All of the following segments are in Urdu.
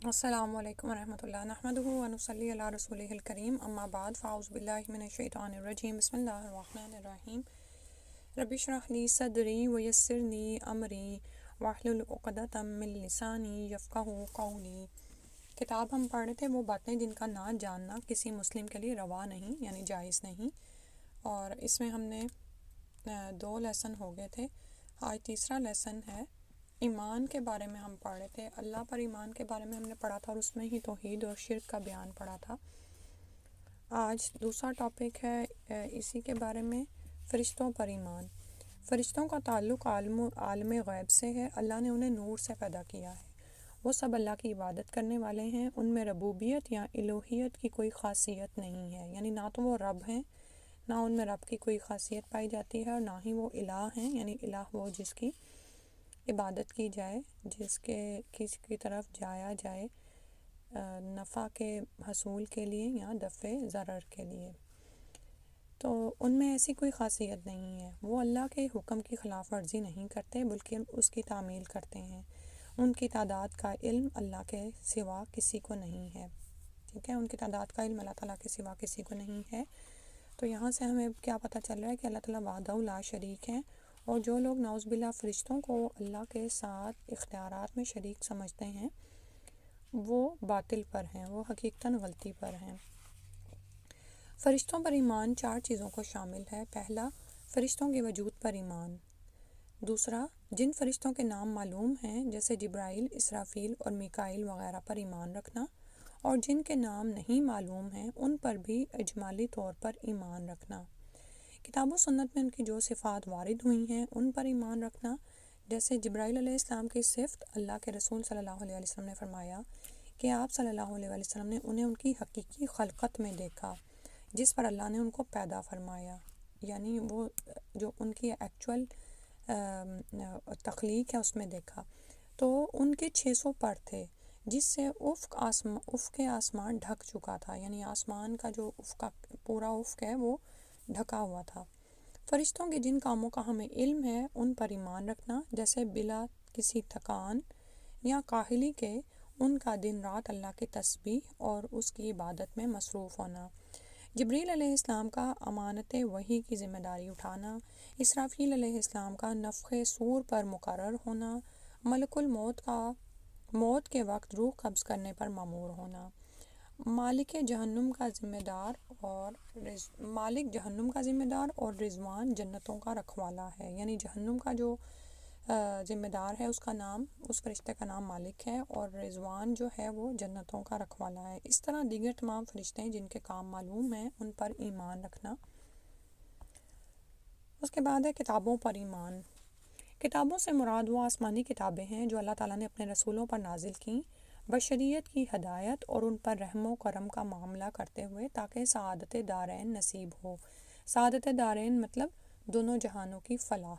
السلام علیکم ورحمۃ اللہ نحمدہ ونصلی علی رسولہ الکریم اما بعد فاعوذ باللہ من الشیطان الرجیم بسم اللہ الرحمن الرحیم رب اشرح لی صدری ویسر لی امری واحلل عقدۃ من لسانی یفقہوا قولی۔ کتاب ہم پڑھ رہے تھے وہ باتیں جن کا نہ جاننا کسی مسلم کے لیے روا نہیں، یعنی جائز نہیں، اور اس میں ہم نے 2 لیسن ہو گئے تھے۔ آج تیسرا لیسن ہے ایمان کے بارے میں ہم پڑھ رہے تھے۔ اللہ پر ایمان کے بارے میں ہم نے پڑھا تھا اور اس میں ہی توحید اور شرک کا بیان پڑھا تھا۔ آج دوسرا ٹاپک ہے اسی کے بارے میں، فرشتوں پر ایمان۔ فرشتوں کا تعلق عالم غیب سے ہے۔ اللہ نے انہیں نور سے پیدا کیا ہے۔ وہ سب اللہ کی عبادت کرنے والے ہیں۔ ان میں ربوبیت یا الوہیت کی کوئی خاصیت نہیں ہے، یعنی نہ تو وہ رب ہیں، نہ ان میں رب کی کوئی خاصیت پائی جاتی ہے، اور نہ ہی وہ الہ ہیں، یعنی الہ وہ جس کی عبادت کی جائے، کس کی طرف جایا جائے نفع کے حصول کے لیے یا دفع ضرر کے لیے۔ تو ان میں ایسی کوئی خاصیت نہیں ہے۔ وہ اللہ کے حکم کی خلاف ورزی نہیں کرتے بلکہ اس کی تعمیل کرتے ہیں۔ ان کی تعداد کا علم اللہ کے سوا کسی کو نہیں ہے، ٹھیک ہے، ان کی تعداد کا علم اللہ تعالیٰ کے سوا کسی کو نہیں ہے۔ تو یہاں سے ہمیں کیا پتہ چل رہا ہے کہ اللہ تعالیٰ وحدہ لا شریک ہیں، اور جو لوگ نعوذ باللہ فرشتوں کو اللہ کے ساتھ اختیارات میں شریک سمجھتے ہیں وہ باطل پر ہیں، وہ حقیقتاً غلطی پر ہیں۔ فرشتوں پر ایمان 4 چیزوں کو شامل ہے۔ پہلا، فرشتوں کے وجود پر ایمان۔ دوسرا، جن فرشتوں کے نام معلوم ہیں جیسے جبرائیل، اسرافیل اور میکائیل وغیرہ پر ایمان رکھنا، اور جن کے نام نہیں معلوم ہیں ان پر بھی اجمالی طور پر ایمان رکھنا۔ کتاب و سنت میں ان کی جو صفات وارد ہوئی ہیں ان پر ایمان رکھنا، جیسے جبرائیل علیہ السلام کی صفت اللہ کے رسول صلی اللہ علیہ وسلم نے فرمایا کہ آپ صلی اللہ علیہ وسلم نے انہیں ان کی حقیقی خلقت میں دیکھا جس پر اللہ نے ان کو پیدا فرمایا، یعنی وہ جو ان کی ایکچول تخلیق ہے اس میں دیکھا۔ تو ان کے 600 پر تھے جس سے افق آسمان ڈھک چکا تھا، یعنی آسمان کا جو پورا افق ہے وہ ڈھکا ہوا تھا۔ فرشتوں کے جن کاموں کا ہمیں علم ہے ان پر ایمان رکھنا، جیسے بلا کسی تھکان یا کاہلی کے ان کا دن رات اللہ کی تسبیح اور اس کی عبادت میں مصروف ہونا، جبریل علیہ السلام کا امانت وحی کی ذمہ داری اٹھانا، اسرافیل علیہ السلام کا نفخ صور پر مقرر ہونا، ملک الموت کا موت کے وقت روح قبض کرنے پر مامور ہونا، مالک جہنم کا ذمہ دار اور رضوان جنتوں کا رکھوالا ہے، یعنی جہنم کا جو ذمہ دار ہے اس فرشتے کا نام مالک ہے، اور رضوان جو ہے وہ جنتوں کا رکھوالا ہے۔ اس طرح دیگر تمام فرشتے جن کے کام معلوم ہیں ان پر ایمان رکھنا۔ اس کے بعد ہے کتابوں پر ایمان۔ کتابوں سے مراد وہ آسمانی کتابیں ہیں جو اللہ تعالیٰ نے اپنے رسولوں پر نازل کیں بشریت کی ہدایت اور ان پر رحم و کرم کا معاملہ کرتے ہوئے تاکہ سعادت دارین نصیب ہو۔ سعادت دارین مطلب دونوں جہانوں کی فلاح۔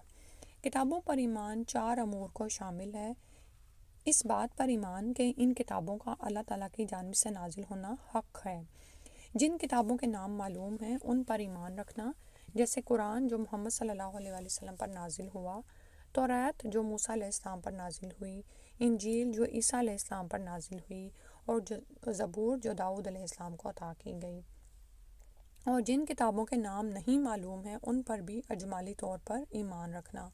کتابوں پر ایمان 4 امور کو شامل ہے۔ اس بات پر ایمان کہ ان کتابوں کا اللہ تعالیٰ کی جانب سے نازل ہونا حق ہے۔ جن کتابوں کے نام معلوم ہیں ان پر ایمان رکھنا، جیسے قرآن جو محمد صلی اللہ علیہ وسلم پر نازل ہوا، توریت جو موسیٰ علیہ السلام پر نازل ہوئی، انجیل جو عیسیٰ علیہ السلام پر نازل ہوئی، اور زبور جو داؤد علیہ السلام کو عطا کی گئی۔ اور جن کتابوں کے نام نہیں معلوم ہیں ان پر بھی اجمالی طور پر ایمان رکھنا۔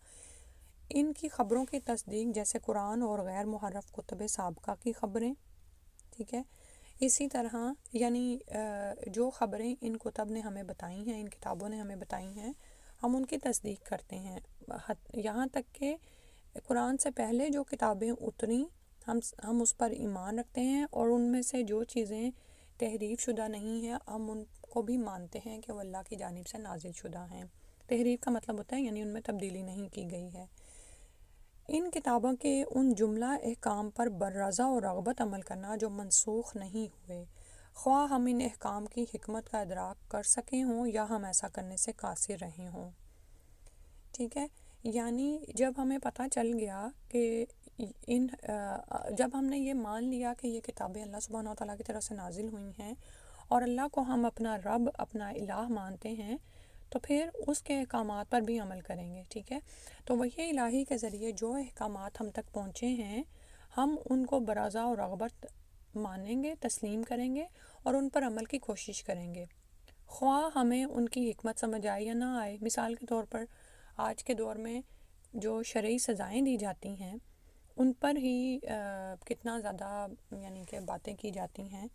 ان کی خبروں کی تصدیق، جیسے قرآن اور غیر محرف کتب سابقہ کی خبریں، ٹھیک ہے، اسی طرح یعنی جو خبریں ان کتب نے ہمیں بتائی ہیں، ان کتابوں نے ہمیں بتائی ہیں، ہم ان کی تصدیق کرتے ہیں، یہاں تک کہ قرآن سے پہلے جو کتابیں اتریں ہم اس پر ایمان رکھتے ہیں، اور ان میں سے جو چیزیں تحریف شدہ نہیں ہیں ہم ان کو بھی مانتے ہیں کہ وہ اللہ کی جانب سے نازل شدہ ہیں۔ تحریف کا مطلب ہوتا ہے یعنی ان میں تبدیلی نہیں کی گئی ہے۔ ان کتابوں کے ان جملہ احکام پر بررضا و رغبت عمل کرنا جو منسوخ نہیں ہوئے، خواہ ہم ان احکام کی حکمت کا ادراک کر سکیں ہوں یا ہم ایسا کرنے سے قاصر رہے ہوں، ٹھیک ہے، یعنی جب ہمیں پتہ چل گیا کہ جب ہم نے یہ مان لیا کہ یہ کتابیں اللہ سبحانہ وتعالیٰ کی طرف سے نازل ہوئی ہیں اور اللہ کو ہم اپنا رب، اپنا الہ مانتے ہیں، تو پھر اس کے احکامات پر بھی عمل کریں گے، ٹھیک ہے۔ تو وحی الہی کے ذریعے جو احکامات ہم تک پہنچے ہیں ہم ان کو برضا و رغبت مانیں گے، تسلیم کریں گے اور ان پر عمل کی کوشش کریں گے، خواہ ہمیں ان کی حکمت سمجھ آئے یا نہ آئے۔ مثال کے طور پر آج کے دور میں جو شرعی سزائیں دی جاتی ہیں ان پر ہی کتنا زیادہ یعنی کہ باتیں کی جاتی ہیں،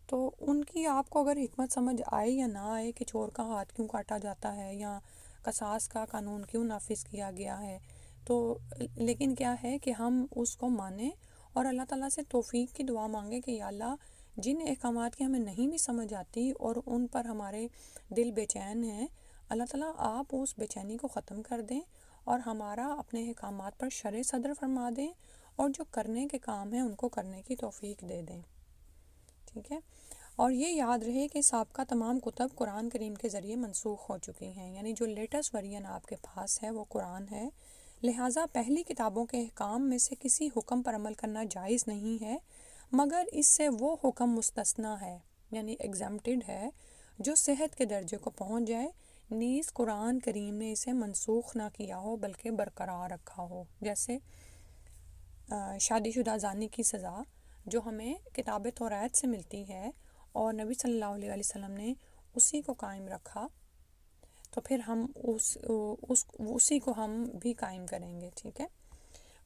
تو ان کی آپ کو اگر حکمت سمجھ آئے یا نہ آئے کہ چور کا ہاتھ کیوں کاٹا جاتا ہے یا قصاص کا قانون کیوں نافذ کیا گیا ہے، تو لیکن کیا ہے کہ ہم اس کو مانیں اور اللہ تعالیٰ سے توفیق کی دعا مانگیں کہ یا اللہ جن احکامات کی ہمیں نہیں بھی سمجھ آتی اور ان پر ہمارے دل بے چین ہیں، اللہ تعالیٰ آپ اس بے چینی کو ختم کر دیں اور ہمارا اپنے احکامات پر شرع صدر فرما دیں اور جو کرنے کے کام ہیں ان کو کرنے کی توفیق دے دیں، ٹھیک ہے۔ اور یہ یاد رہے کہ سابقہ تمام کتب قرآن کریم کے ذریعے منسوخ ہو چکی ہیں، یعنی جو لیٹسٹ ورژن آپ کے پاس ہے وہ قرآن ہے، لہٰذا پہلی کتابوں کے احکام میں سے کسی حکم پر عمل کرنا جائز نہیں ہے، مگر اس سے وہ حکم مستثنیٰ ہے یعنی ایگزمپٹڈ ہے جو صحت کے درجے کو پہنچ جائے، نیز قرآن کریم نے اسے منسوخ نہ کیا ہو بلکہ برقرار رکھا ہو، جیسے شادی شدہ زانی کی سزا جو ہمیں کتاب توریت سے ملتی ہے اور نبی صلی اللہ علیہ وسلم نے اسی کو قائم رکھا، تو پھر ہم اسی کو ہم بھی قائم کریں گے، ٹھیک ہے۔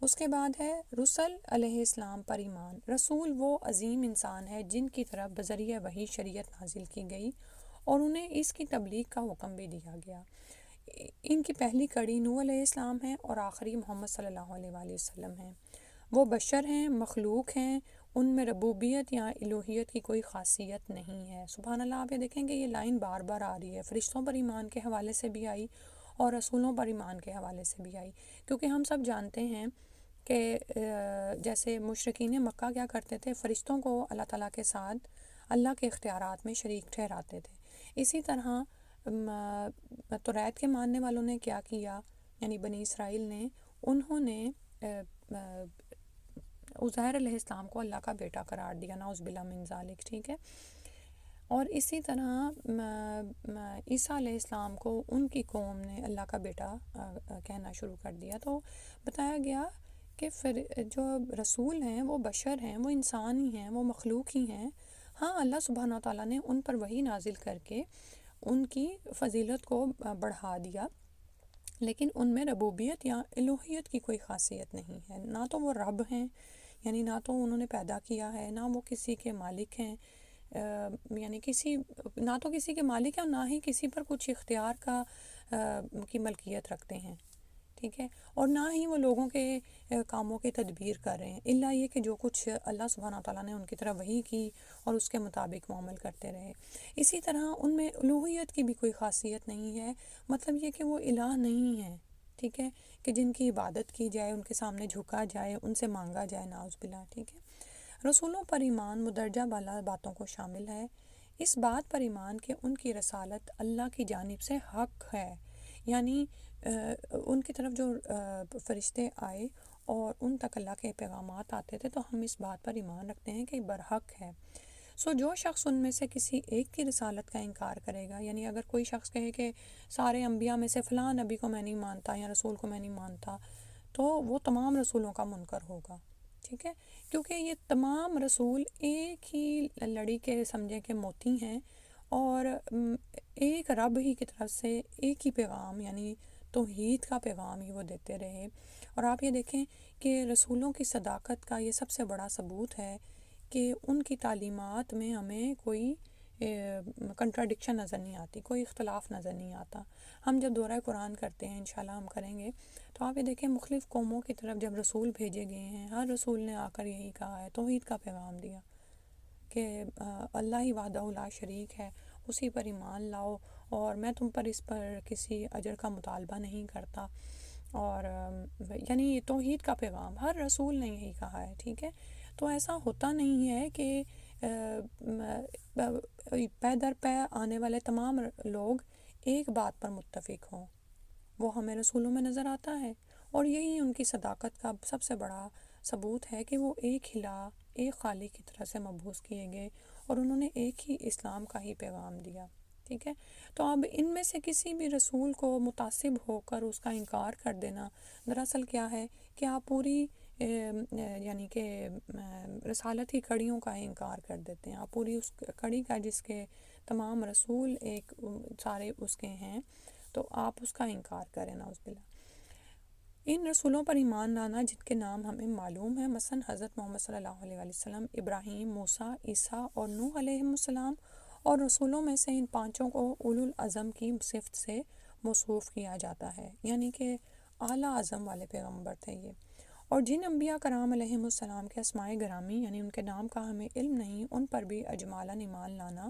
اس کے بعد ہے رسل علیہ السلام پر ایمان۔ رسول وہ عظیم انسان ہے جن کی طرف بذریعہ وحی شریعت نازل کی گئی اور انہیں اس کی تبلیغ کا حکم بھی دیا گیا۔ ان کی پہلی کڑی نوح علیہ السلام ہے اور آخری محمد صلی اللہ علیہ وآلہ وسلم ہیں۔ وہ بشر ہیں، مخلوق ہیں، ان میں ربوبیت یا الوہیت کی کوئی خاصیت نہیں ہے۔ سبحان اللہ، آپ یہ دیکھیں کہ یہ لائن بار بار آ رہی ہے، فرشتوں پر ایمان کے حوالے سے بھی آئی اور رسولوں پر ایمان کے حوالے سے بھی آئی، کیونکہ ہم سب جانتے ہیں کہ جیسے مشرکین مکہ کیا کرتے تھے، فرشتوں کو اللہ تعالیٰ کے ساتھ اللہ کے اختیارات میں شریک ٹھہراتے تھے۔ اسی طرح توریت کے ماننے والوں نے کیا کیا، یعنی بنی اسرائیل نے، انہوں نے عزیر علیہ السلام کو اللہ کا بیٹا قرار دیا، نعوذ باللہ من ذالک، ٹھیک ہے۔ اور اسی طرح عیسیٰ علیہ السلام کو ان کی قوم نے اللہ کا بیٹا کہنا شروع کر دیا۔ تو بتایا گیا کہ پھر جو رسول ہیں وہ بشر ہیں، وہ انسان ہی ہیں، وہ مخلوق ہی ہیں، ہاں اللہ سبحانہ وتعالیٰ نے ان پر وحی نازل کر کے ان کی فضیلت کو بڑھا دیا، لیکن ان میں ربوبیت یا الوہیت کی کوئی خاصیت نہیں ہے، نہ تو وہ رب ہیں، یعنی نہ تو انہوں نے پیدا کیا ہے، نہ وہ کسی کے مالک ہیں، یعنی نہ تو کسی کے مالک ہیں اور نہ ہی کسی پر کچھ اختیار کی ملکیت رکھتے ہیں، ٹھیک ہے، اور نہ ہی وہ لوگوں کے کاموں کی تدبیر کر رہے ہیں، الا یہ کہ جو کچھ اللہ سبحانہ تعالیٰ نے ان کی طرف وحی کی اور اس کے مطابق وہ عمل کرتے رہے۔ اسی طرح ان میں الوہیت کی بھی کوئی خاصیت نہیں ہے، مطلب یہ کہ وہ الہ نہیں ہیں، ٹھیک ہے، کہ جن کی عبادت کی جائے، ان کے سامنے جھکا جائے، ان سے مانگا جائے، نعوذ باللہ، ٹھیک ہے۔ رسولوں پر ایمان مدرجہ بالا باتوں کو شامل ہے، اس بات پر ایمان کہ ان کی رسالت اللہ کی جانب سے حق ہے، یعنی ان کی طرف جو فرشتے آئے اور ان تک اللہ کے پیغامات آتے تھے، تو ہم اس بات پر ایمان رکھتے ہیں کہ برحق ہے۔ جو شخص ان میں سے کسی ایک کی رسالت کا انکار کرے گا، یعنی اگر کوئی شخص کہے کہ سارے انبیاء میں سے فلاں نبی کو میں نہیں مانتا یا رسول کو میں نہیں مانتا، تو وہ تمام رسولوں کا منکر ہوگا، ٹھیک ہے، کیونکہ یہ تمام رسول ایک ہی لڑی کے سمجھے کہ موتی ہیں اور ایک رب ہی کی طرف سے ایک ہی پیغام یعنی توحید کا پیغام ہی وہ دیتے رہے۔ اور آپ یہ دیکھیں کہ رسولوں کی صداقت کا یہ سب سے بڑا ثبوت ہے کہ ان کی تعلیمات میں ہمیں کوئی کنٹراڈکشن نظر نہیں آتی، کوئی اختلاف نظر نہیں آتا۔ ہم جب دورہ قرآن کرتے ہیں، انشاءاللہ ہم کریں گے، تو آپ یہ دیکھیں مختلف قوموں کی طرف جب رسول بھیجے گئے ہیں، ہر رسول نے آ کر یہی کہا ہے، توحید کا پیغام دیا کہ اللہ ہی وحدہ لا شریک ہے، اسی پر ایمان لاؤ اور میں تم پر اس پر کسی اجر کا مطالبہ نہیں کرتا، اور یعنی توحید کا پیغام ہر رسول نے یہی کہا ہے، ٹھیک ہے۔ تو ایسا ہوتا نہیں ہے کہ پے در پے آنے والے تمام لوگ ایک بات پر متفق ہوں، وہ ہمیں رسولوں میں نظر آتا ہے، اور یہی ان کی صداقت کا سب سے بڑا ثبوت ہے کہ وہ ایک الہ، ایک خالق کی طرح سے مبعوث کیے گئے اور انہوں نے ایک ہی اسلام کا ہی پیغام دیا، ٹھیک ہے۔ تو اب ان میں سے کسی بھی رسول کو متعصب ہو کر اس کا انکار کر دینا دراصل کیا ہے کہ آپ پوری یعنی کہ رسالت ہی کڑیوں کا انکار کر دیتے ہیں. آپ پوری اس کڑی کا جس کے تمام رسول ایک سارے اس کے ہیں تو آپ اس کا انکار کریں نعوذ باللہ. ان رسولوں پر ایمان لانا جن کے نام ہمیں معلوم ہے، مثلا حضرت محمد صلی اللہ علیہ وسلم، ابراہیم، موسیٰ، عیسیٰ اور نوح علیہ السلام، اور رسولوں میں سے ان پانچوں کو اولو العزم کی صفت سے موصوف کیا جاتا ہے، یعنی کہ اعلیٰ عزم والے پیغمبر تھے یہ. اور جن انبیاء کرام علیہ السلام کے اسماء گرامی یعنی ان کے نام کا ہمیں علم نہیں، ان پر بھی اجمالاً ایمان لانا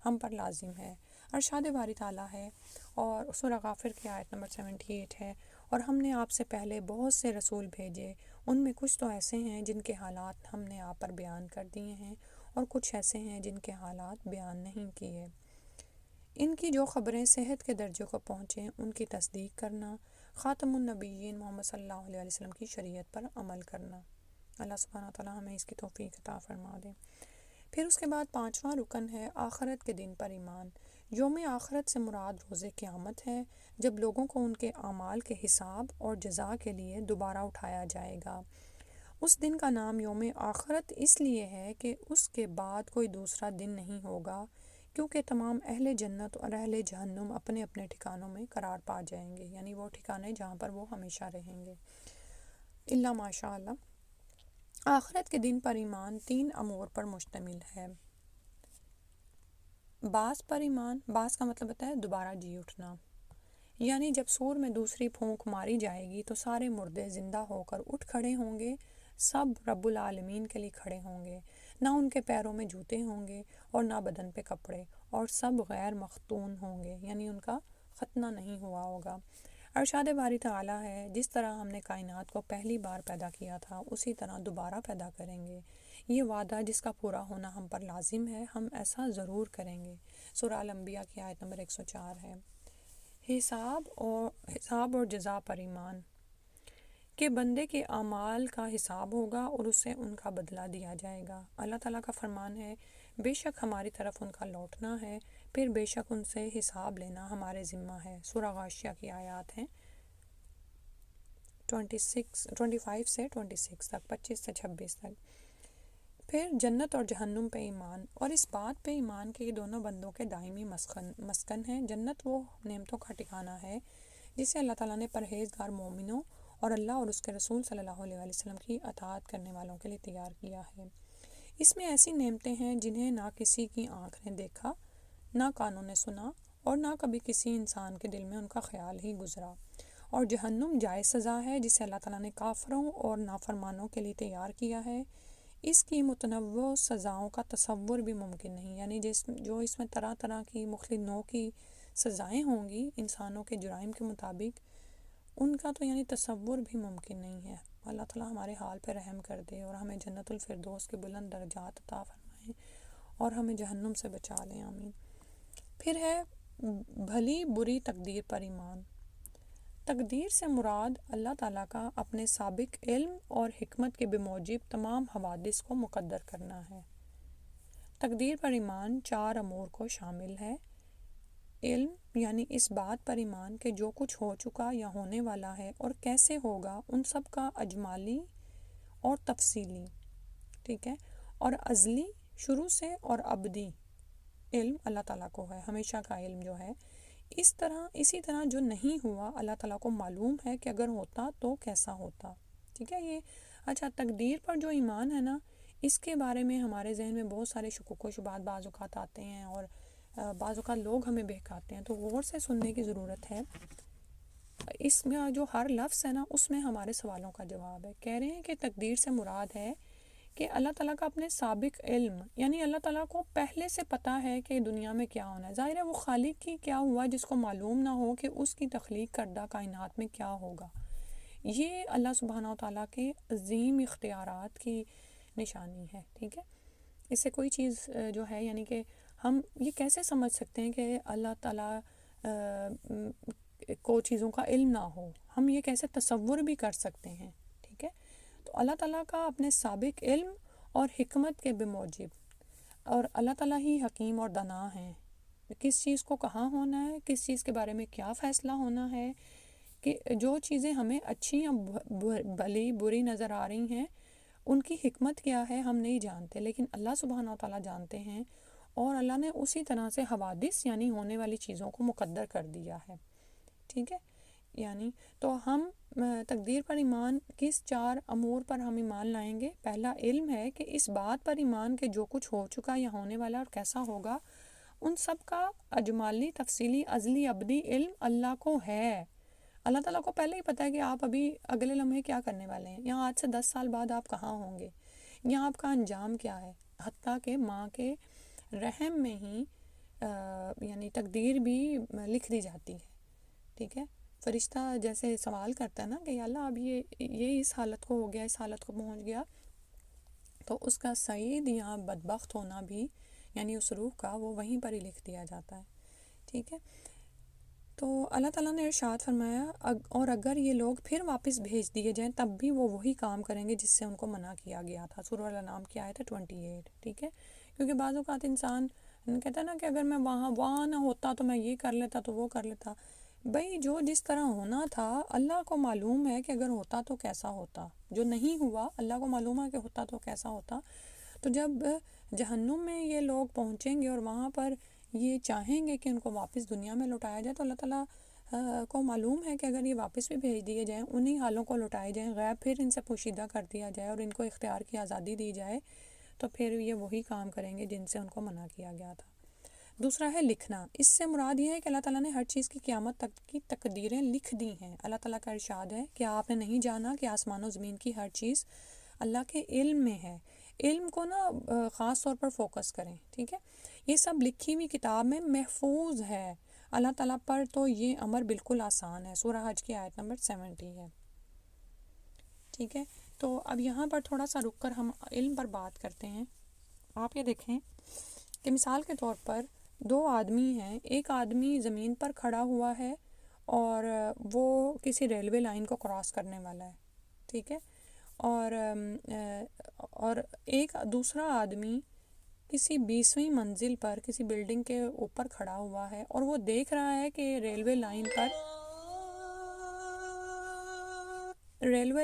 ہم پر لازم ہے. ارشاد باری تعالیٰ ہے اور سورہ غافر کی آیت نمبر 78 ہے، اور ہم نے آپ سے پہلے بہت سے رسول بھیجے، ان میں کچھ تو ایسے ہیں جن کے حالات ہم نے آپ پر بیان کر دیے ہیں، اور کچھ ایسے ہیں جن کے حالات بیان نہیں کیے. ان کی جو خبریں صحت کے درجے کو پہنچیں ان کی تصدیق کرنا، خاتم النبیین محمد صلی اللہ علیہ وسلم کی شریعت پر عمل کرنا. اللہ سبحانہ وتعالی ہمیں اس کی توفیق عطا فرما دے. پھر اس کے بعد پانچواں رکن ہے آخرت کے دن پر ایمان. یوم آخرت سے مراد روز قیامت ہے، جب لوگوں کو ان کے اعمال کے حساب اور جزا کے لیے دوبارہ اٹھایا جائے گا. اس دن کا نام یوم آخرت اس لیے ہے کہ اس کے بعد کوئی دوسرا دن نہیں ہوگا، کیونکہ تمام اہل جنت اور اہل جہنم اپنے اپنے ٹھکانوں میں قرار پا جائیں گے، یعنی وہ ٹھکانے جہاں پر وہ ہمیشہ رہیں گے الا ماشاء اللہ. آخرت کے دن پر ایمان 3 امور پر مشتمل ہے. بعث پر ایمان. بعث کا مطلب ہوتا ہے دوبارہ جی اٹھنا، یعنی جب سور میں دوسری پھونک ماری جائے گی تو سارے مردے زندہ ہو کر اٹھ کھڑے ہوں گے، سب رب العالمین کے لیے کھڑے ہوں گے، نہ ان کے پیروں میں جوتے ہوں گے اور نہ بدن پہ کپڑے، اور سب غیر مختون ہوں گے، یعنی ان کا ختنہ نہیں ہوا ہوگا. ارشاد باری تعالیٰ ہے جس طرح ہم نے کائنات کو پہلی بار پیدا کیا تھا اسی طرح دوبارہ پیدا کریں گے. یہ وعدہ جس کا پورا ہونا ہم پر لازم ہے، ہم ایسا ضرور کریں گے. سورہ الانبیاء کی آیت نمبر 104 ہے. حساب اور جزا پر ایمان. کہ بندے کے اعمال کا حساب ہوگا اور اسے ان کا بدلہ دیا جائے گا. اللہ تعالیٰ کا فرمان ہے بے شک ہماری طرف ان کا لوٹنا ہے، پھر بے شک ان سے حساب لینا ہمارے ذمہ ہے. سورہ غاشیہ کی آیات ہیں 25 سے 26 تک، 25 سے 26 تک. پھر جنت اور جہنم پہ ایمان، اور اس بات پہ ایمان کہ یہ دونوں بندوں کے دائمی مسکن ہیں. جنت وہ نعمتوں کا ٹھکانہ ہے جسے اللہ تعالیٰ نے پرہیزگار مومنوں اور اللہ اور اس کے رسول صلی اللہ علیہ وسلم کی اطاعت کرنے والوں کے لیے تیار کیا ہے. اس میں ایسی نعمتیں ہیں جنہیں نہ کسی کی آنکھ نے دیکھا، نہ کانوں نے سنا، اور نہ کبھی کسی انسان کے دل میں ان کا خیال ہی گزرا. اور جہنم جائز سزا ہے جسے اللہ تعالیٰ نے کافروں اور نافرمانوں کے لیے تیار کیا ہے. اس کی متنوع سزاؤں کا تصور بھی ممکن نہیں، یعنی جو اس میں طرح طرح کی مختلف نوع کی سزائیں ہوں گی انسانوں کے جرائم کے مطابق، ان کا تو یعنی تصور بھی ممکن نہیں ہے. اللہ تعالیٰ ہمارے حال پہ رحم کر دے اور ہمیں جنت الفردوس کے بلند درجات عطا فرمائے اور ہمیں جہنم سے بچا لیں، آمین. پھر ہے بھلی بری تقدیر پر ایمان. تقدیر سے مراد اللہ تعالیٰ کا اپنے سابق علم اور حکمت کے بموجب تمام حوادث کو مقدر کرنا ہے. تقدیر پر ایمان 4 امور کو شامل ہے. علم یعنی اس بات پر ایمان کہ جو کچھ ہو چکا یا ہونے والا ہے اور کیسے ہوگا ان سب کا اجمالی اور تفصیلی، ٹھیک ہے، اور ازلی شروع سے اور ابدی علم اللہ تعالیٰ کو ہے، ہمیشہ کا علم جو ہے. اسی طرح جو نہیں ہوا اللہ تعالیٰ کو معلوم ہے کہ اگر ہوتا تو کیسا ہوتا، ٹھیک ہے. یہ اچھا، تقدیر پر جو ایمان ہے نا، اس کے بارے میں ہمارے ذہن میں بہت سارے شکوک و شبہات بعض اوقات آتے ہیں اور بعض اوقات لوگ ہمیں بہکاتے ہیں، تو غور سے سننے کی ضرورت ہے. اس میں جو ہر لفظ ہے نا اس میں ہمارے سوالوں کا جواب ہے. کہہ رہے ہیں کہ تقدیر سے مراد ہے کہ اللہ تعالیٰ کا اپنے سابق علم، یعنی اللہ تعالیٰ کو پہلے سے پتہ ہے کہ دنیا میں کیا ہونا ہے. ظاہر ہے وہ خالق کی کیا ہوا جس کو معلوم نہ ہو کہ اس کی تخلیق کردہ کائنات میں کیا ہوگا. یہ اللہ سبحانہ و تعالیٰ کے عظیم اختیارات کی نشانی ہے، ٹھیک ہے. اس سے کوئی چیز جو ہے یعنی کہ ہم یہ کیسے سمجھ سکتے ہیں کہ اللہ تعالیٰ کو چیزوں کا علم نہ ہو، ہم یہ کیسے تصور بھی کر سکتے ہیں، ٹھیک ہے. تو اللہ تعالیٰ کا اپنے سابق علم اور حکمت کے بموجب، اور اللہ تعالیٰ ہی حکیم اور دانا ہیں، کس چیز کو کہاں ہونا ہے، کس چیز کے بارے میں کیا فیصلہ ہونا ہے، کہ جو چیزیں ہمیں اچھی یا بھلی بری نظر آ رہی ہیں ان کی حکمت کیا ہے ہم نہیں جانتے، لیکن اللہ سبحانہ وتعالیٰ جانتے ہیں، اور اللہ نے اسی طرح سے حوادث یعنی ہونے والی چیزوں کو مقدر کر دیا ہے، ٹھیک ہے۔ یعنی تو ہم تقدیر پر ایمان کس 4 امور پر ہم ایمان لائیں گے؟ پہلا علم ہے کہ اس بات پر ایمان کہ جو کچھ ہو چکا یا ہونے والا اور کیسا ہوگا، ان سب کا اجمالی تفصیلی ازلی ابدی علم اللہ کو ہے۔ اللہ تعالیٰ کو پہلے ہی پتہ ہے کہ آپ ابھی اگلے لمحے کیا کرنے والے ہیں، یا آج سے 10 سال بعد آپ کہاں ہوں گے، یا آپ کا انجام کیا ہے۔ حتیٰ کہ ماں کے رحم میں ہی یعنی تقدیر بھی لکھ دی جاتی ہے، ٹھیک ہے۔ فرشتہ جیسے سوال کرتا ہے نا کہ یا اللہ اب یہ اس حالت کو ہو گیا، اس حالت کو پہنچ گیا، تو اس کا سعید یا بدبخت ہونا بھی یعنی اس روح کا وہ وہیں پر ہی لکھ دیا جاتا ہے، ٹھیک ہے۔ تو اللہ تعالیٰ نے ارشاد فرمایا اور اگر یہ لوگ پھر واپس بھیج دیے جائیں تب بھی وہ وہی کام کریں گے جس سے ان کو منع کیا گیا تھا۔ سورہ الانعام کی آیت ہے 28، ٹھیک ہے۔ کیونکہ بعض اوقات انسان کہتا ہے نا کہ اگر میں وہاں نہ ہوتا تو میں یہ کر لیتا تو وہ کر لیتا۔ بھئی جو جس طرح ہونا تھا اللہ کو معلوم ہے کہ اگر ہوتا تو کیسا ہوتا، جو نہیں ہوا اللہ کو معلوم ہے کہ ہوتا تو کیسا ہوتا۔ تو جب جہنم میں یہ لوگ پہنچیں گے اور وہاں پر یہ چاہیں گے کہ ان کو واپس دنیا میں لوٹایا جائے، تو اللہ تعالیٰ کو معلوم ہے کہ اگر یہ واپس بھی بھیج دیے جائیں، انہی حالوں کو لوٹائے جائیں، غیب پھر ان سے پوشیدہ کر دیا جائے اور ان کو اختیار کی آزادی دی جائے، تو پھر یہ وہی کام کریں گے جن سے ان کو منع کیا گیا تھا۔ دوسرا ہے لکھنا۔ اس سے مراد یہ ہے کہ اللہ تعالیٰ نے ہر چیز کی قیامت تک کی تقدیریں لکھ دی ہیں۔ اللہ تعالیٰ کا ارشاد ہے کہ آپ نے نہیں جانا کہ آسمان و زمین کی ہر چیز اللہ کے علم میں ہے۔ علم کو نا خاص طور پر فوکس کریں، ٹھیک ہے۔ یہ سب لکھی ہوئی کتاب میں محفوظ ہے۔ اللہ تعالیٰ پر تو یہ امر بالکل آسان ہے۔ سورہ حج کی آیت نمبر 70 ہے، ٹھیک ہے۔ تو اب یہاں پر تھوڑا سا رک کر ہم علم پر بات کرتے ہیں۔ آپ یہ دیکھیں کہ مثال کے طور پر 2 آدمی ہیں، ایک آدمی زمین پر کھڑا ہوا ہے اور وہ کسی ریلوے لائن کو کراس کرنے والا ہے، ٹھیک ہے، اور ایک دوسرا آدمی کسی 20ویں منزل پر کسی بلڈنگ کے اوپر کھڑا ہوا ہے اور وہ دیکھ رہا ہے کہ ریلوے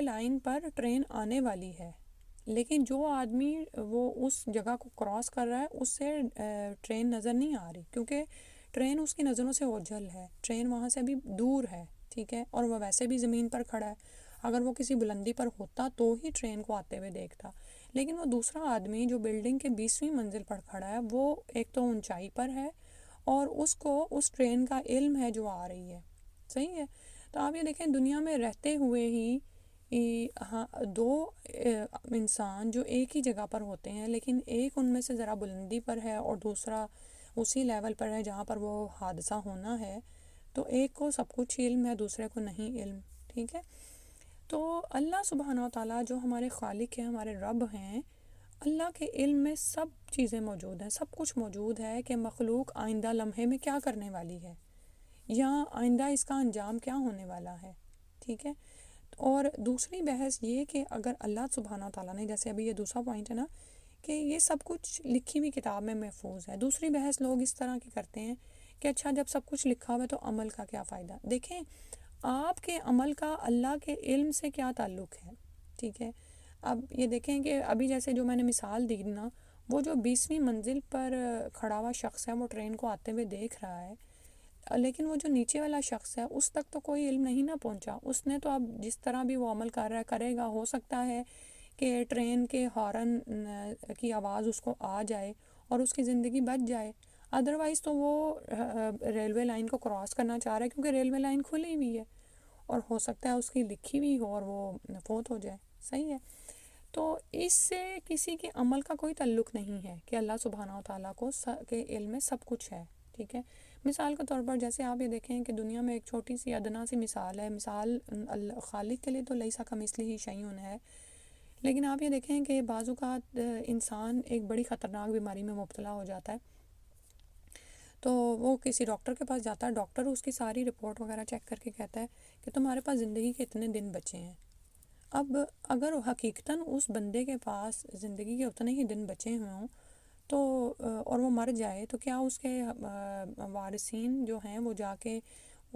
لائن پر ٹرین آنے والی ہے، لیکن جو آدمی وہ اس جگہ کو کراس کر رہا ہے اس سے ٹرین نظر نہیں آ رہی، کیونکہ ٹرین اس کی نظروں سے اوجھل ہے، ٹرین وہاں سے ابھی دور ہے، ٹھیک ہے، اور وہ ویسے بھی زمین پر کھڑا ہے۔ اگر وہ کسی بلندی پر ہوتا تو ہی ٹرین کو آتے ہوئے دیکھتا، لیکن وہ دوسرا آدمی جو بلڈنگ کے 20ویں منزل پر کھڑا ہے وہ ایک تو اونچائی پر ہے اور اس کو اس ٹرین کا علم ہے جو آ رہی ہے، صحیح ہے۔ تو آپ یہ دیکھیں دنیا میں رہتے ہوئے ہی 2 انسان جو ایک ہی جگہ پر ہوتے ہیں، لیکن ایک ان میں سے ذرا بلندی پر ہے اور دوسرا اسی لیول پر ہے جہاں پر وہ حادثہ ہونا ہے، تو ایک کو سب کچھ علم ہے دوسرے کو نہیں علم، ٹھیک ہے۔ تو اللہ سبحانہ و تعالیٰ جو ہمارے خالق ہیں، ہمارے رب ہیں، اللہ کے علم میں سب چیزیں موجود ہیں، سب کچھ موجود ہے کہ مخلوق آئندہ لمحے میں کیا کرنے والی ہے یا آئندہ اس کا انجام کیا ہونے والا ہے، ٹھیک ہے۔ اور دوسری بحث یہ کہ اگر اللہ سبحانہ و تعالیٰ نے، جیسے ابھی یہ دوسرا پوائنٹ ہے نا کہ یہ سب کچھ لکھی ہوئی کتاب میں محفوظ ہے، دوسری بحث لوگ اس طرح کی کرتے ہیں کہ اچھا جب سب کچھ لکھا ہوا ہے تو عمل کا کیا فائدہ؟ دیکھیں آپ کے عمل کا اللہ کے علم سے کیا تعلق ہے، ٹھیک ہے۔ اب یہ دیکھیں کہ ابھی جیسے جو میں نے مثال دی نا، وہ جو 20ویں منزل پر کھڑا ہوا شخص ہے وہ ٹرین کو آتے ہوئے دیکھ رہا ہے، لیکن وہ جو نیچے والا شخص ہے اس تک تو کوئی علم نہیں نہ پہنچا، اس نے تو اب جس طرح بھی وہ عمل کر رہا ہے کرے گا، ہو سکتا ہے کہ ٹرین کے ہارن کی آواز اس کو آ جائے اور اس کی زندگی بچ جائے، ادروائز تو وہ ریلوے لائن کو کراس کرنا چاہ رہا ہے کیونکہ ریلوے لائن کھلی ہوئی ہے اور ہو سکتا ہے اس کی لکھی ہوئی ہو اور وہ فوت ہو جائے، صحیح ہے۔ تو اس سے کسی کے عمل کا کوئی تعلق نہیں ہے کہ اللہ سبحانہ و تعالیٰ کو کے علم میں سب کچھ ہے، ٹھیک ہے۔ مثال کے طور پر جیسے آپ یہ دیکھیں کہ دنیا میں ایک چھوٹی سی ادنا سی مثال ہے، مثال خالق کے لیے تو لیسا کمثلہ شیء ہے، لیکن آپ یہ دیکھیں کہ بعض اوقات انسان ایک بڑی خطرناک بیماری میں مبتلا ہو جاتا ہے، تو وہ کسی ڈاکٹر کے پاس جاتا ہے، ڈاکٹر اس کی ساری رپورٹ وغیرہ چیک کر کے کہتا ہے کہ تمہارے پاس زندگی کے اتنے دن بچے ہیں۔ اب اگر حقیقتاً اس بندے کے پاس زندگی کے اتنے ہی دن بچے ہوں تو اور وہ مر جائے تو کیا اس کے وارثین جو ہیں وہ جا کے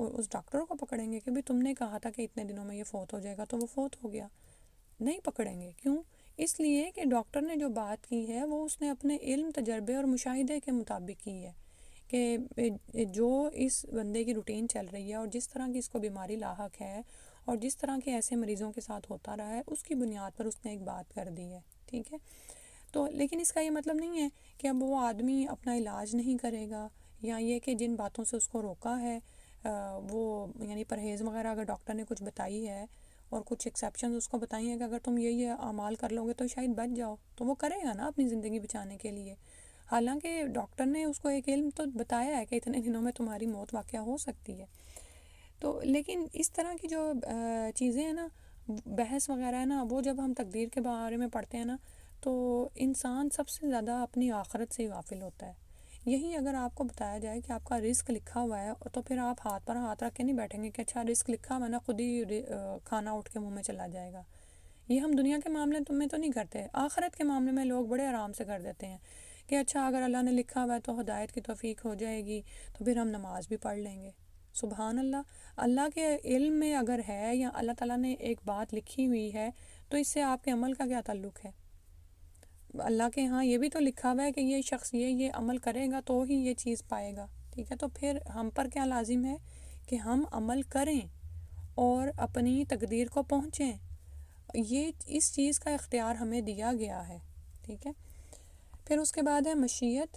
اس ڈاکٹر کو پکڑیں گے کہ بھی تم نے کہا تھا کہ اتنے دنوں میں یہ فوت ہو جائے گا تو وہ فوت ہو گیا؟ نہیں پکڑیں گے. کیوں؟ اس لیے کہ ڈاکٹر نے جو بات کی ہے وہ اس نے اپنے علم، تجربے اور مشاہدے کے مطابق کی ہے کہ جو اس بندے کی روٹین چل رہی ہے اور جس طرح کی اس کو بیماری لاحق ہے اور جس طرح کے ایسے مریضوں کے ساتھ ہوتا رہا ہے، اس کی بنیاد پر اس نے ایک بات کر دی ہے. ٹھیک ہے؟ تو لیکن اس کا یہ مطلب نہیں ہے کہ اب وہ آدمی اپنا علاج نہیں کرے گا، یا یہ کہ جن باتوں سے اس کو روکا ہے وہ یعنی پرہیز وغیرہ اگر ڈاکٹر نے کچھ بتائی ہے اور کچھ ایکسیپشنز اس کو بتائی ہیں کہ اگر تم یہ اعمال کر لو گے تو شاید بچ جاؤ، تو وہ کرے گا نا اپنی زندگی بچانے کے لیے. حالانکہ ڈاکٹر نے اس کو ایک علم تو بتایا ہے کہ اتنے دنوں میں تمہاری موت واقع ہو سکتی ہے. تو لیکن اس طرح کی جو چیزیں ہیں نا، بحث وغیرہ ہے نا، وہ جب ہم تقدیر کے بارے میں پڑھتے ہیں نا تو انسان سب سے زیادہ اپنی آخرت سے غافل ہوتا ہے. یہی اگر آپ کو بتایا جائے کہ آپ کا رزق لکھا ہوا ہے تو پھر آپ ہاتھ پر ہاتھ رکھ کے نہیں بیٹھیں گے کہ اچھا رزق لکھا ہوا ہے نا، خود ہی کھانا اٹھ کے منہ میں چلا جائے گا. یہ ہم دنیا کے معاملے میں تو نہیں کرتے، آخرت کے معاملے میں لوگ بڑے آرام سے کر دیتے ہیں کہ اچھا اگر اللہ نے لکھا ہوا ہے تو ہدایت کی توفیق ہو جائے گی تو پھر ہم نماز بھی پڑھ لیں گے. سبحان اللہ. اللہ کے علم میں اگر ہے یا اللہ تعالیٰ نے ایک بات لکھی ہوئی ہے تو اس سے آپ کے عمل کا کیا تعلق ہے؟ اللہ کے ہاں یہ بھی تو لکھا ہوا ہے کہ یہ شخص یہ عمل کرے گا تو ہی یہ چیز پائے گا. ٹھیک ہے؟ تو پھر ہم پر کیا لازم ہے کہ ہم عمل کریں اور اپنی تقدیر کو پہنچیں. یہ اس چیز کا اختیار ہمیں دیا گیا ہے. ٹھیک ہے؟ پھر اس کے بعد ہے مشیت.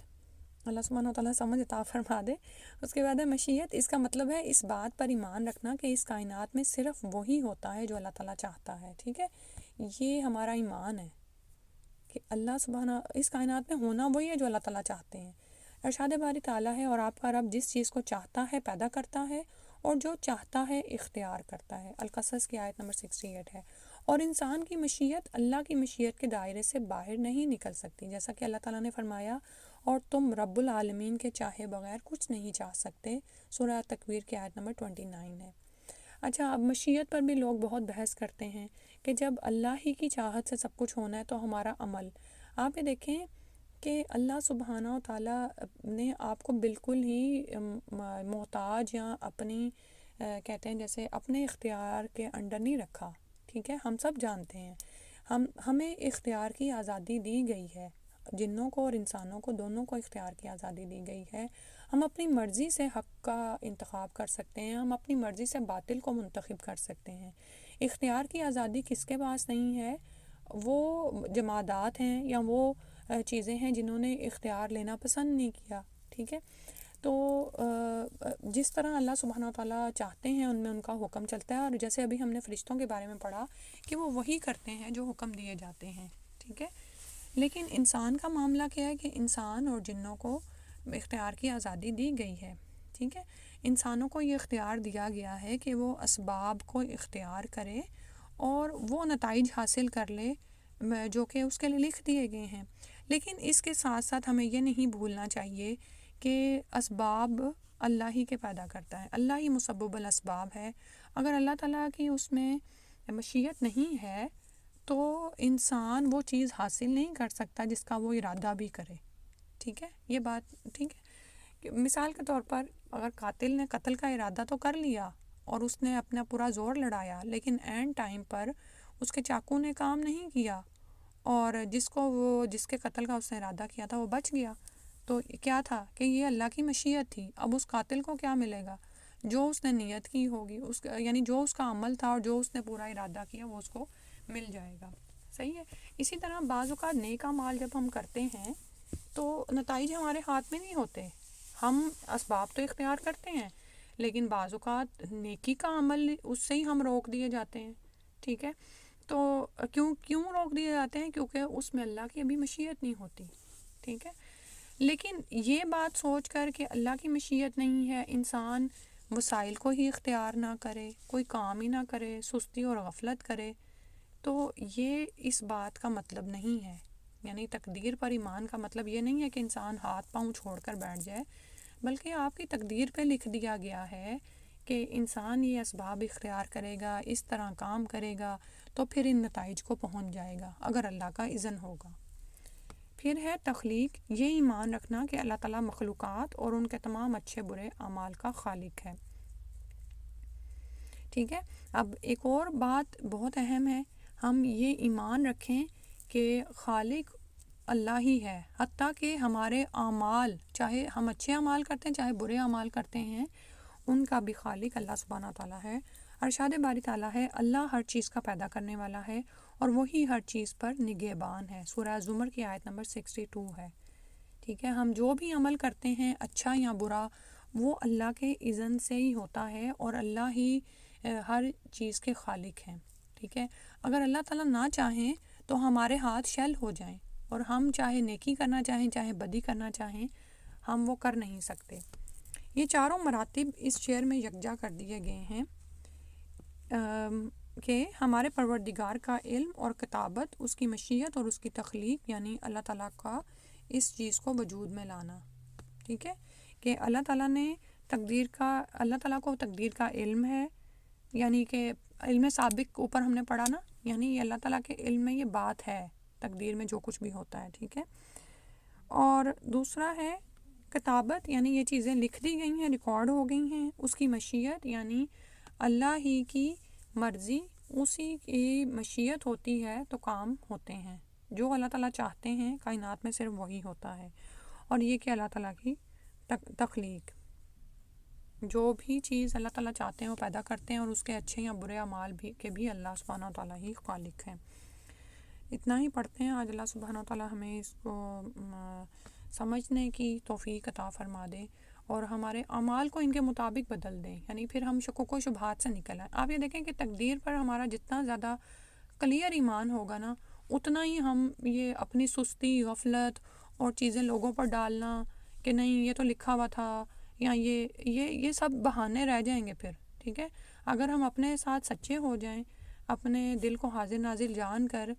اللہ سبحانہ وتعالیٰ سمجھ عطا فرما دے. اس کے بعد ہے مشیت. اس کا مطلب ہے اس بات پر ایمان رکھنا کہ اس کائنات میں صرف وہی ہوتا ہے جو اللہ تعالیٰ چاہتا ہے. ٹھیک ہے؟ یہ ہمارا ایمان ہے کہ اللہ سبحانہ اس کائنات میں ہونا وہی ہے جو اللہ تعالیٰ چاہتے ہیں. ارشاد باری تعالیٰ ہے اور آپ کا رب جس چیز کو چاہتا ہے پیدا کرتا ہے اور جو چاہتا ہے اختیار کرتا ہے. القصص کی آیت نمبر 68 ہے. اور انسان کی مشیت اللہ کی مشیت کے دائرے سے باہر نہیں نکل سکتی، جیسا کہ اللہ تعالیٰ نے فرمایا اور تم رب العالمین کے چاہے بغیر کچھ نہیں چاہ سکتے. سورہ تکویر کی آیت نمبر 29 ہے. اچھا، اب مشیت پر بھی لوگ بہت بحث کرتے ہیں کہ جب اللہ ہی کی چاہت سے سب کچھ ہونا ہے تو ہمارا عمل، آپ یہ دیکھیں کہ اللہ سبحانہ و تعالیٰ نے آپ کو بالکل ہی محتاج یا اپنی کہتے ہیں جیسے اپنے اختیار کے انڈر نہیں رکھا. ٹھیک ہے؟ ہم سب جانتے ہیں ہمیں اختیار کی آزادی دی گئی ہے. جنوں کو اور انسانوں کو دونوں کو اختیار کی آزادی دی گئی ہے. ہم اپنی مرضی سے حق کا انتخاب کر سکتے ہیں، ہم اپنی مرضی سے باطل کو منتخب کر سکتے ہیں. اختیار کی آزادی کس کے پاس نہیں ہے؟ وہ جمادات ہیں یا وہ چیزیں ہیں جنہوں نے اختیار لینا پسند نہیں کیا. ٹھیک ہے؟ تو جس طرح اللہ سبحانہ وتعالیٰ چاہتے ہیں ان میں ان کا حکم چلتا ہے، اور جیسے ابھی ہم نے فرشتوں کے بارے میں پڑھا کہ وہ وہی کرتے ہیں جو حکم دیے جاتے ہیں. ٹھیک ہے؟ لیکن انسان کا معاملہ کیا ہے کہ انسان اور جنوں کو اختیار کی آزادی دی گئی ہے. ٹھیک ہے؟ انسانوں کو یہ اختیار دیا گیا ہے کہ وہ اسباب کو اختیار کرے اور وہ نتائج حاصل کر لے جو کہ اس کے لیے لکھ دیے گئے ہیں. لیکن اس کے ساتھ ساتھ ہمیں یہ نہیں بھولنا چاہیے کہ اسباب اللہ ہی کے پیدا کرتا ہے، اللہ ہی مسبب الاسباب ہے. اگر اللہ تعالیٰ کی اس میں مشیت نہیں ہے تو انسان وہ چیز حاصل نہیں کر سکتا جس کا وہ ارادہ بھی کرے. ٹھیک ہے؟ یہ بات ٹھیک ہے کہ مثال کے طور پر اگر قاتل نے قتل کا ارادہ تو کر لیا اور اس نے اپنا پورا زور لڑایا، لیکن اینڈ ٹائم پر اس کے چاقو نے کام نہیں کیا اور جس کے قتل کا اس نے ارادہ کیا تھا وہ بچ گیا، تو کیا تھا کہ یہ اللہ کی مشیت تھی. اب اس قاتل کو کیا ملے گا؟ جو اس نے نیت کی ہوگی، یعنی جو اس کا عمل تھا اور جو اس نے پورا ارادہ کیا وہ اس کو مل جائے گا. صحیح ہے؟ اسی طرح بعض اوقات نیک اعمال جب ہم کرتے ہیں تو نتائج ہمارے ہاتھ میں نہیں ہوتے. ہم اسباب تو اختیار کرتے ہیں لیکن بعض اوقات نیکی کا عمل اس سے ہی ہم روک دیے جاتے ہیں. ٹھیک ہے؟ تو کیوں روک دیے جاتے ہیں؟ کیونکہ اس میں اللہ کی ابھی مشیت نہیں ہوتی. ٹھیک ہے؟ لیکن یہ بات سوچ کر کہ اللہ کی مشیت نہیں ہے، انسان وسائل کو ہی اختیار نہ کرے، کوئی کام ہی نہ کرے، سستی اور غفلت کرے، تو یہ اس بات کا مطلب نہیں ہے. یعنی تقدیر پر ایمان کا مطلب یہ نہیں ہے کہ انسان ہاتھ پاؤں چھوڑ کر بیٹھ جائے، بلکہ آپ کی تقدیر پہ لکھ دیا گیا ہے کہ انسان یہ اسباب اختیار کرے گا، اس طرح کام کرے گا تو پھر ان نتائج کو پہنچ جائے گا اگر اللہ کا اذن ہوگا. پھر ہے تخلیق. یہ ایمان رکھنا کہ اللہ تعالیٰ مخلوقات اور ان کے تمام اچھے برے اعمال کا خالق ہے. ٹھیک ہے. اب ایک اور بات بہت اہم ہے، ہم یہ ایمان رکھیں کہ خالق اللہ ہی ہے، حتیٰ کہ ہمارے اعمال، چاہے ہم اچھے اعمال کرتے ہیں چاہے برے اعمال کرتے ہیں، ان کا بھی خالق اللہ سبحانہ تعالیٰ ہے. ارشاد باری تعالیٰ ہے اللہ ہر چیز کا پیدا کرنے والا ہے اور وہی ہر چیز پر نگہبان ہے. سورہ زمر کی آیت نمبر 62 ہے. ٹھیک ہے، ہم جو بھی عمل کرتے ہیں اچھا یا برا وہ اللہ کے اذن سے ہی ہوتا ہے اور اللہ ہی ہر چیز کے خالق ہیں. ٹھیک ہے، اگر اللہ تعالیٰ نہ چاہیں تو ہمارے ہاتھ شل ہو جائیں اور ہم چاہے نیکی کرنا چاہیں چاہے بدی کرنا چاہیں ہم وہ کر نہیں سکتے. یہ چاروں مراتب اس شعر میں یکجا کر دیے گئے ہیں کہ ہمارے پروردگار کا علم اور کتابت، اس کی مشیت اور اس کی تخلیق، یعنی اللہ تعالیٰ کا اس چیز کو وجود میں لانا. ٹھیک ہے، کہ اللہ تعالیٰ کو تقدیر کا علم ہے، یعنی کہ علم سابق اوپر ہم نے پڑھا نا، یعنی یہ اللہ تعالیٰ کے علم میں یہ بات ہے تقدیر میں جو کچھ بھی ہوتا ہے. ٹھیک ہے، اور دوسرا ہے کتابت، یعنی یہ چیزیں لکھ دی گئی ہیں، ریکارڈ ہو گئی ہیں. اس کی مشیت، یعنی اللہ ہی کی مرضی، اسی کی مشیت ہوتی ہے تو کام ہوتے ہیں. جو اللہ تعالیٰ چاہتے ہیں کائنات میں صرف وہی ہوتا ہے. اور یہ کہ اللہ تعالیٰ کی تخلیق، جو بھی چیز اللہ تعالیٰ چاہتے ہیں وہ پیدا کرتے ہیں اور اس کے اچھے یا برے اعمال بھی اللہ سبحانہ تعالیٰ ہی خالق ہیں. اتنا ہی پڑھتے ہیں آج. اللہ سبحانہ تعالیٰ ہمیں اس کو سمجھنے کی توفیق عطا فرما دے اور ہمارے اعمال کو ان کے مطابق بدل دیں، یعنی پھر ہم شکوک و شبہات سے نکل آئیں. آپ یہ دیکھیں کہ تقدیر پر ہمارا جتنا زیادہ کلیئر ایمان ہوگا نا، اتنا ہی ہم یہ اپنی سستی، غفلت اور چیزیں لوگوں پر ڈالنا کہ نہیں یہ تو لکھا ہوا تھا یا یہ سب بہانے رہ جائیں گے پھر. ٹھیک ہے، اگر ہم اپنے ساتھ سچے ہو جائیں، اپنے دل کو حاضر نازل جان کر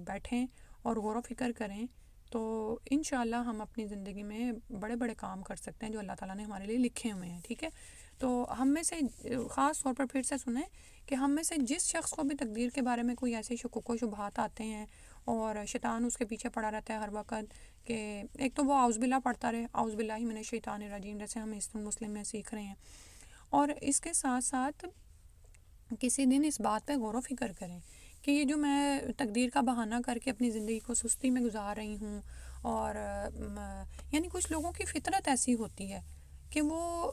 بیٹھیں اور غور و فکر کریں تو انشاءاللہ ہم اپنی زندگی میں بڑے بڑے کام کر سکتے ہیں جو اللہ تعالیٰ نے ہمارے لیے لکھے ہوئے ہیں. ٹھیک ہے، تو ہم میں سے خاص طور پر پھر سے سنیں کہ ہم میں سے جس شخص کو بھی تقدیر کے بارے میں کوئی ایسے شکوک و شبہات آتے ہیں اور شیطان اس کے پیچھے پڑا رہتا ہے ہر وقت کہ ایک تو وہ اعوذ باللہ پڑھتا رہے، اعوذ باللہ من الشیطان الرجیم، جیسے ہم حصن مسلم میں سیکھ رہے ہیں، اور اس کے ساتھ ساتھ کسی دن اس بات پہ غور و فکر کریں کہ یہ جو میں تقدیر کا بہانہ کر کے اپنی زندگی کو سستی میں گزار رہی ہوں، اور یعنی کچھ لوگوں کی فطرت ایسی ہوتی ہے کہ وہ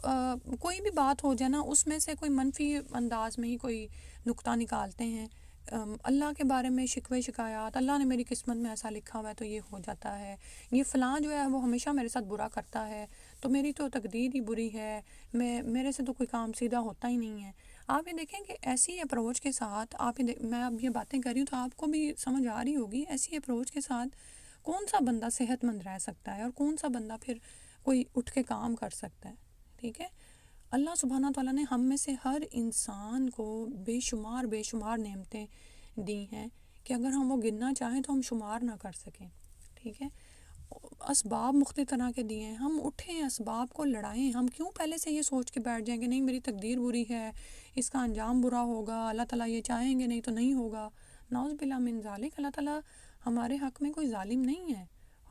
کوئی بھی بات ہو جائے نا اس میں سے کوئی منفی انداز میں ہی کوئی نقطہ نکالتے ہیں. اللہ کے بارے میں شکوے شکایات، اللہ نے میری قسمت میں ایسا لکھا ہوا ہے تو یہ ہو جاتا ہے، یہ فلاں جو ہے وہ ہمیشہ میرے ساتھ برا کرتا ہے تو میری تو تقدیر ہی بری ہے، میرے سے تو کوئی کام سیدھا ہوتا ہی نہیں ہے. آپ یہ دیکھیں کہ ایسی اپروچ کے ساتھ میں اب یہ باتیں کر رہی ہوں تو آپ کو بھی سمجھ آ رہی ہوگی، ایسی اپروچ کے ساتھ کون سا بندہ صحت مند رہ سکتا ہے اور کون سا بندہ پھر کوئی اٹھ کے کام کر سکتا ہے. ٹھیک ہے، اللہ سبحانہ تعالیٰ نے ہم میں سے ہر انسان کو بے شمار نعمتیں دی ہیں کہ اگر ہم وہ گننا چاہیں تو ہم شمار نہ کر سکیں. ٹھیک ہے، اسباب مختلف طرح کے دیے ہیں، ہم اٹھیں اسباب کو لڑائیں. ہم کیوں پہلے سے یہ سوچ کے بیٹھ جائیں کہ نہیں میری تقدیر بری ہے، اس کا انجام برا ہوگا، اللہ تعالیٰ یہ چاہیں گے نہیں تو نہیں ہوگا. نعوذ باللہ من ذالک، اللہ تعالیٰ ہمارے حق میں کوئی ظالم نہیں ہے،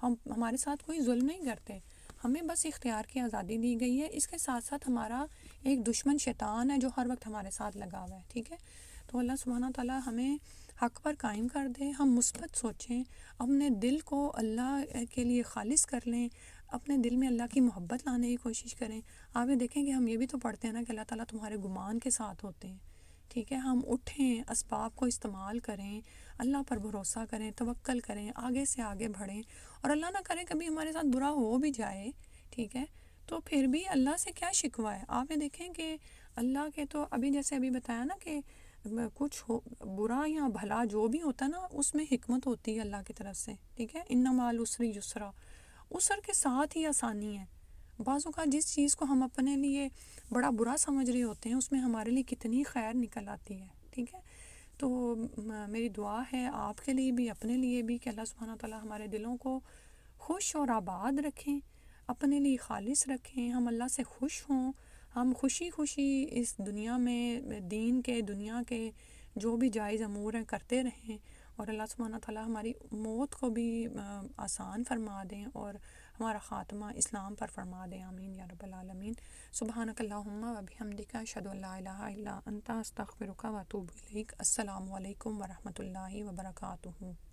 ہمارے ساتھ کوئی ظلم نہیں کرتے، ہمیں بس اختیار کی آزادی دی گئی ہے. اس کے ساتھ ساتھ ہمارا ایک دشمن شیطان ہے جو ہر وقت ہمارے ساتھ لگا ہوا ہے. ٹھیک ہے، تو اللہ سبحانہ تعالیٰ ہمیں حق پر قائم کر دے، ہم مثبت سوچیں، اپنے دل کو اللہ کے لیے خالص کر لیں، اپنے دل میں اللہ کی محبت لانے کی کوشش کریں. آپ یہ دیکھیں کہ ہم یہ بھی تو پڑھتے ہیں نا کہ اللہ تعالیٰ تمہارے گمان کے ساتھ ہوتے ہیں. ٹھیک ہے، ہم اٹھیں، اسباب کو استعمال کریں، اللہ پر بھروسہ کریں، توکل کریں، آگے سے آگے بڑھیں، اور اللہ نہ کرے کبھی ہمارے ساتھ برا ہو بھی جائے، ٹھیک ہے، تو پھر بھی اللہ سے کیا شکوہ ہے. آپ یہ دیکھیں کہ اللہ کے تو ابھی بتایا نا کہ کچھ برا یا بھلا جو بھی ہوتا ہے نا اس میں حکمت ہوتی ہے اللہ کی طرف سے. ٹھیک ہے، ان مع العسر یسرا، عسر کے ساتھ ہی آسانی ہے. بعض اوقات جس چیز کو ہم اپنے لیے بڑا برا سمجھ رہے ہوتے ہیں اس میں ہمارے لیے کتنی خیر نکل آتی ہے. ٹھیک ہے، تو میری دعا ہے آپ کے لیے بھی اپنے لیے بھی کہ اللہ سبحانہ تعالیٰ ہمارے دلوں کو خوش اور آباد رکھیں، اپنے لیے خالص رکھیں، ہم اللہ سے خوش ہوں، ہم خوشی اس دنیا میں دین کے دنیا کے جو بھی جائز امور ہیں کرتے رہیں، اور اللہ سبحانہ تعالیٰ ہماری موت کو بھی آسان فرما دیں اور ہمارا خاتمہ اسلام پر فرما دے، آمین یا رب العالمین۔ سبحانک اللہم و بحمدک، اشہد ان لا الہ الا انت، استغفرک و اتوب الیک۔ السلام علیکم ورحمۃ اللہ وبرکاتہ۔